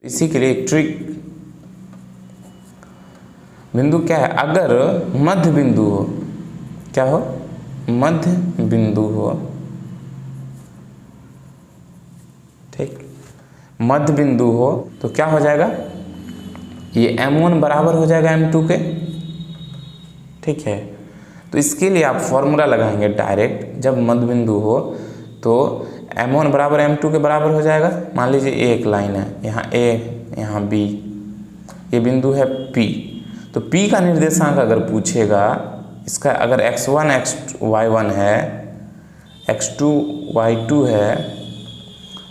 इसी के लिए ट्रिक बिंदु क्या है, अगर मध्य बिंदु हो, क्या हो, मध्य बिंदु हो, ठीक, मध्य बिंदु हो तो क्या हो जाएगा, ये M1 बराबर हो जाएगा M2 के, ठीक है। तो इसके लिए आप फॉर्मूला लगाएंगे डायरेक्ट, जब मध्य बिंदु हो तो M1 बराबर M2 के बराबर हो जाएगा। मान लीजिए एक लाइन है, यहाँ A यहाँ B, ये बिंदु है P, तो P का निर्देशांक अगर पूछेगा, इसका अगर x1 y1 है, x2 y2 है,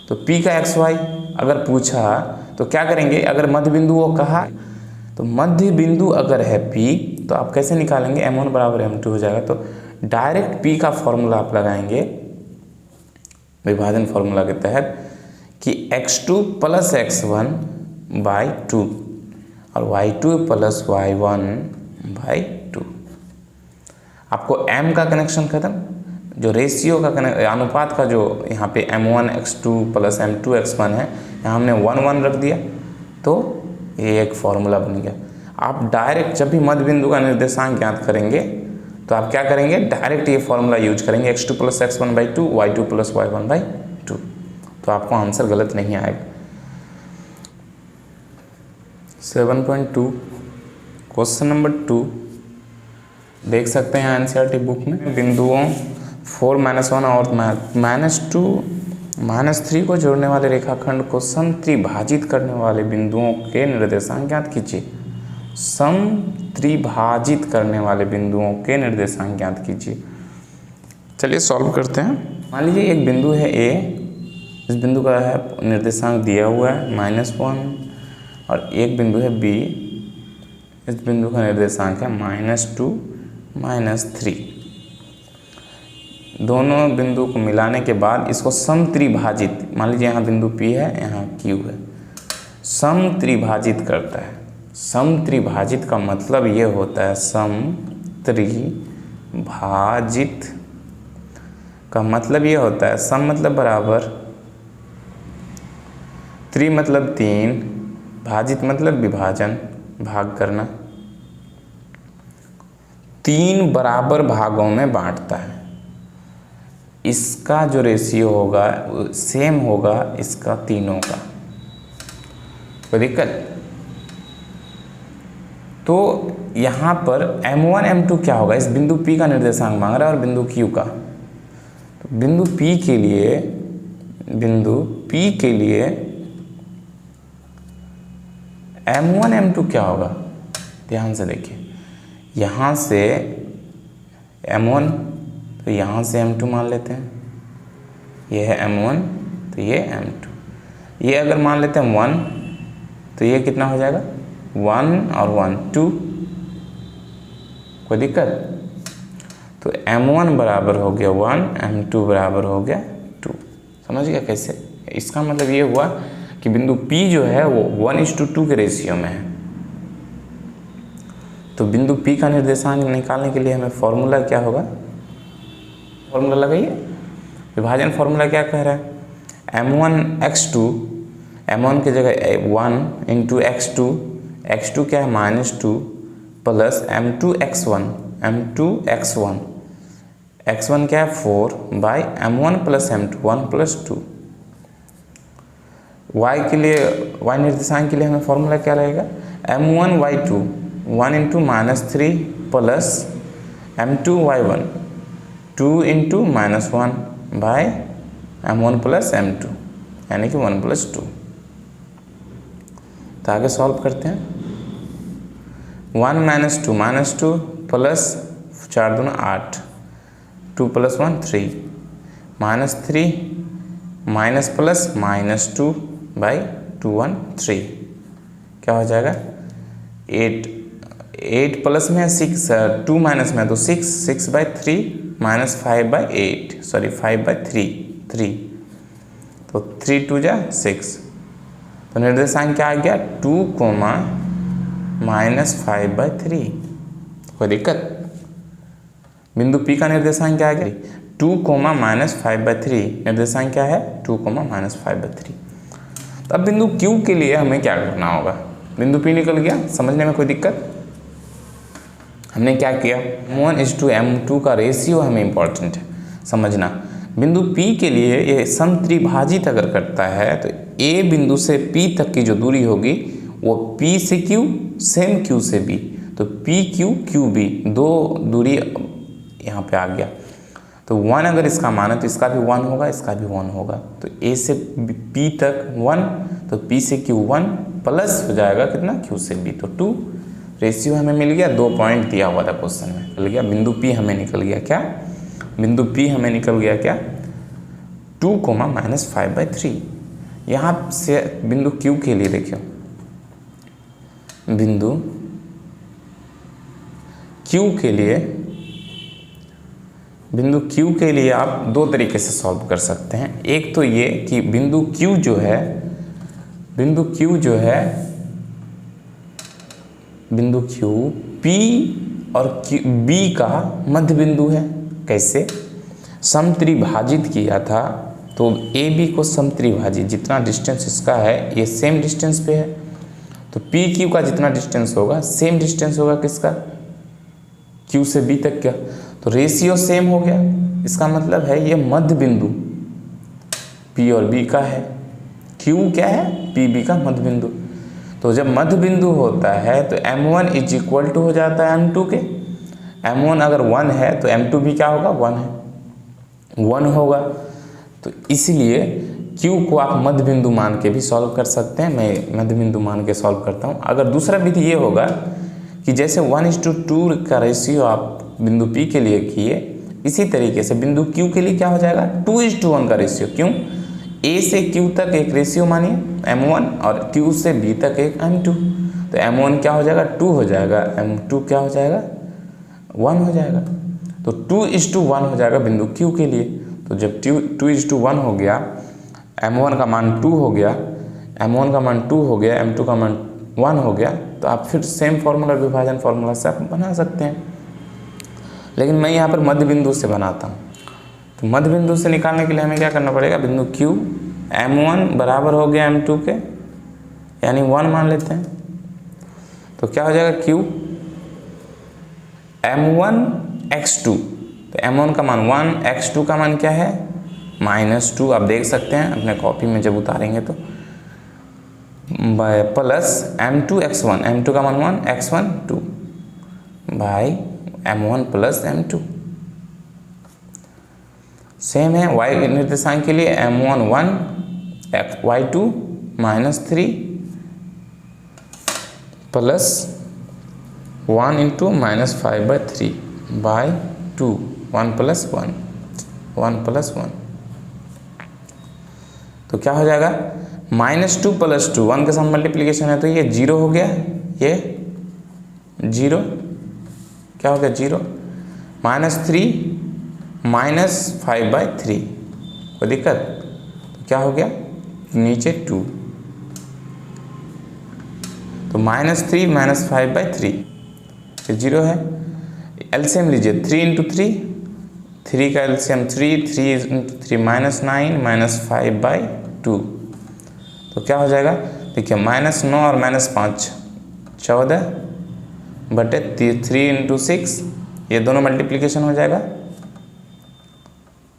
तो P का xy अगर पूछा तो क्या करेंगे, अगर मध्य बिंदु वो कहा तो मध्य बिंदु अगर है P तो आप कैसे निकालेंगे, M1 बराबर M2 हो जाएगा। तो डायरेक्ट P का फॉर्मूला आप लगाएंगे विभाजन फॉर्मूला के तहत कि x2 प्लस x1 बाई 2 और y2 प्लस y1 बाई 2। आपको M का कनेक्शन खत्म, जो रेशियो का अनुपात का जो यहाँ पे M1 x2 plus M2 x1 है, यहाँ हमने 1 1 रख दिया, तो ये एक फॉर्मूला बन गया। आप डायरेक्ट जब भी मध्य बिंदु का निर्देशांक ज्ञात करेंगे तो आप क्या करेंगे, डायरेक्ट ये फॉर्मूला यूज करेंगे, x2 plus x1 by 2, y2 plus y1 by 2, तो आपको आंसर गलत नहीं आएगा। 7.2 क्वेश्चन नंबर 2 देख सकते हैं एनसीईआरटी बुक में, बिंदुओं 4 -1 और -2 -3 को जोड़ने वाले रेखाखंड को समत्रिभाजित करने वाले बिंदुओं के निर्देशांक ज्ञात कीजिए। समत्रिभाजित करने वाले बिंदुओं के निर्देशांक ज्ञात कीजिए। चलिए सॉल्व करते हैं। मान लीजिए एक बिंदु है A, इस बिंदु का है निर्देशांक दिया हुआ है -1, और एक बिंदु है B, इस बिंदु का निर्देशांक है -2 -3। दोनों बिंदु को मिलाने के बाद इसको समत्रिभाजित, मान लीजिए यहाँ बिंदु P है, यहाँ Q है, समत्रिभाजित करता है। समत्रिभाजित का मतलब ये होता है, समत्रिभाजित का मतलब ये होता है, सम मतलब बराबर, त्रि मतलब 3, भाजित मतलब विभाजन, भाग करना, 3 बराबर भागों में बांटता है। इसका जो रेशियो होगा सेम होगा इसका तीनों का, कोई दिक्कत। तो यहाँ पर M1 M2 क्या होगा, इस बिंदु P का निर्देशांक मांग रहा है और बिंदु Q का। तो बिंदु P के लिए M1 M2 क्या होगा, ध्यान से देखिए, यहाँ से M1 तो यहाँ से M2 मान लेते हैं, ये है M1 तो ये M2, ये अगर मान लेते हैं 1 तो ये कितना हो जाएगा, 1 और 1 2, कोई दिक्कत। तो M1 बराबर हो गया 1, M2 बराबर हो गया 2। समझ गया कैसे। इसका मतलब ये हुआ कि बिंदु P जो है वो 1:2 के रेशियो में है। तो बिंदु P का निर्देशांक निकालने के लिए हमें फॉर्मूला क्या होगा, फॉर्मूला लगाइए। विभाजन फॉर्मूला क्या कह रहा है, M1 x2, M1 की जगह 1 इंटू x2, x2 क्या है -2 plus M2 x1, M2 x1, x1 क्या है 4 by M1 plus M2 1 plus 2। y के लिए, y निर्देशांक के लिए हमें फॉर्मूला क्या रहेगा, M1 y2 1 into -3 plus M2 y1 2 into -1 by M1 plus M2, यानी कि 1 प्लस 2। तो आगे सॉल्व करते हैं। 1 -2 प्लस 4 दूना 8, 2 प्लस 1 3, -3 माइनस प्लस -2 बाई 2 1 3, क्या हो जाएगा 8, 8 प्लस में है 6, 2 माइनस में है तो 6, 6 by 3 minus 5 by 8, sorry 5 by 3, तो 3 2 जा 6। तो निर्देशांक क्या आ गया 2, -5/3। कोई दिक्कत। बिंदु P का निर्देशांक क्या आ गया 2, -5/3। निर्देशांक क्या है 2, -5/3। तो अब बिंदु Q के लिए हमें क्या करना होगा, बिंदु P निकल गया, समझने में कोई दिक्कत? हमने क्या किया, M1:M2 का रेशियो हमें इम्पॉर्टेंट है समझना। बिंदु P के लिए ये समत्रिभाजित अगर करता है तो A बिंदु से P तक की जो दूरी होगी वो P से Q सेम Q से B, तो PQ QB दो दूरी यहाँ पे आ गया। तो 1 अगर इसका मान है तो इसका भी 1 होगा, इसका भी 1 होगा। तो A से P तक 1, तो P से Q 1 प्लस हो जाएगा कितना, Q से B, तो 2 रेशियो हमें मिल गया। 2 पॉइंट दिया हुआ था क्वेश्चन में, मिल गया। बिंदु P हमें निकल गया क्या, बिंदु P हमें निकल गया क्या, 2, -5/3। यहाँ से बिंदु Q के लिए देखियो, बिंदु Q के लिए आप दो तरीके से सॉल्व कर सकते हैं। एक तो ये कि बिंदु Q जो है बिंदु Q P और B का मध्य बिंदु है। कैसे, समत्रिभाजित किया था तो AB को समत्रिभाजित, जितना डिस्टेंस इसका है ये सेम डिस्टेंस पे है, तो PQ का जितना डिस्टेंस होगा सेम डिस्टेंस होगा किसका, Q से B तक का, तो रेशियो सेम हो गया। इसका मतलब है ये मध्य बिंदु P और B का है, Q क्या है, PB का मध्य बिंदु। तो जब मध्य बिंदु होता है तो M1 = हो जाता है M2 के। M1 अगर 1 है तो M2 भी क्या होगा, 1 होगा। तो इसलिए Q को आप मध्य बिंदु मान के भी सॉल्व कर सकते हैं। मैं मध्य बिंदु मान के सॉल्व करता हूँ। अगर दूसरा विधि ये होगा कि जैसे 1:2 का रेशियो आप बिंदु P के लिए किए, इसी तरीके से बिंदु Q के लिए क्या हो जाएगा, 2:1 का रेशियो। क्यों, A से Q तक एक रेशियो मानिए M1 और Q से B तक एक M2, तो M1 क्या हो जाएगा, 2 हो जाएगा, M2 क्या हो जाएगा, 1 हो जाएगा। तो 2:1 हो जाएगा बिंदु Q के लिए। तो जब 2:1 हो गया, M1 का मान 2 हो गया, M1 का मान 2 हो गया, M2 का मान 1 हो गया, तो आप फिर सेम फॉर्मूला, विभाजन फॉर्मूला से आप बना सकते हैं। लेकिन मैं यहाँ पर मध्य बिंदु से बनाता हूँ। तो मध्य बिंदु से निकालने के लिए हमें क्या करना पड़ेगा, बिंदु Q M1 बराबर हो गया M2 के, यानी 1 मान लेते हैं। तो क्या हो जाएगा, Q M1:2, तो M1 का मान 1, x2 का मान क्या है, -2। आप देख सकते हैं अपने कॉपी में जब उतारेंगे तो, प्लस M2x1, M2 का मान 1, x1 2 by M1 + M2। Same है y निर्देशांक के लिए, M1 1, y2 -3 प्लस 1 × -5/3 बाई 2, 1 + 1 तो क्या हो जाएगा, -2 + 2, 1 के साथ मल्टीप्लीकेशन है तो ये 0 हो गया, ये 0 क्या हो गया, 0 -3 -5/3, कोई दिक्कत, तो क्या हो गया, नीचे 2, तो -3 -5/3 ये 0 है। एलसीएम लीजिए, 3 × 3, 3 का एलसीएम 3 × 3 -9 -5/2, तो क्या हो जाएगा, देखिए -9 और -5 14 बटे 3 × 6, ये दोनों मल्टीप्लिकेशन हो जाएगा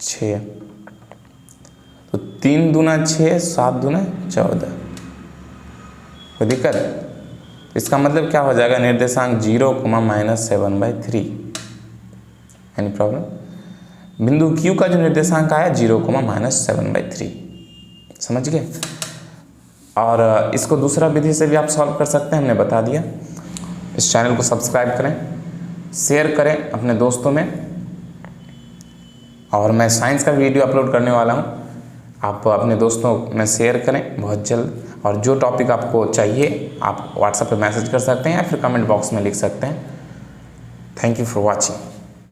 6, तो 3 दूना 6, 7 दूना 14, कोई दिक्कत। इसका मतलब क्या हो जाएगा, निर्देशांक 0, -7/3, एनी प्रॉब्लम। बिंदु Q का जो निर्देशांक आया 0, -7/3, समझ गए। और इसको दूसरा विधि से भी आप सॉल्व कर सकते हैं, हमने बता दिया। इस चैनल को सब्सक्राइब करें, शेयर करें अपने दोस्तों में, और मैं साइंस का वीडियो अपलोड करने वाला हूं, आप अपने दोस्तों में शेयर करें बहुत जल्द। और जो टॉपिक आपको चाहिए आप व्हाट्सएप पे मैसेज कर सकते हैं या फिर कमेंट बॉक्स में लिख सकते हैं। Thank you for watching.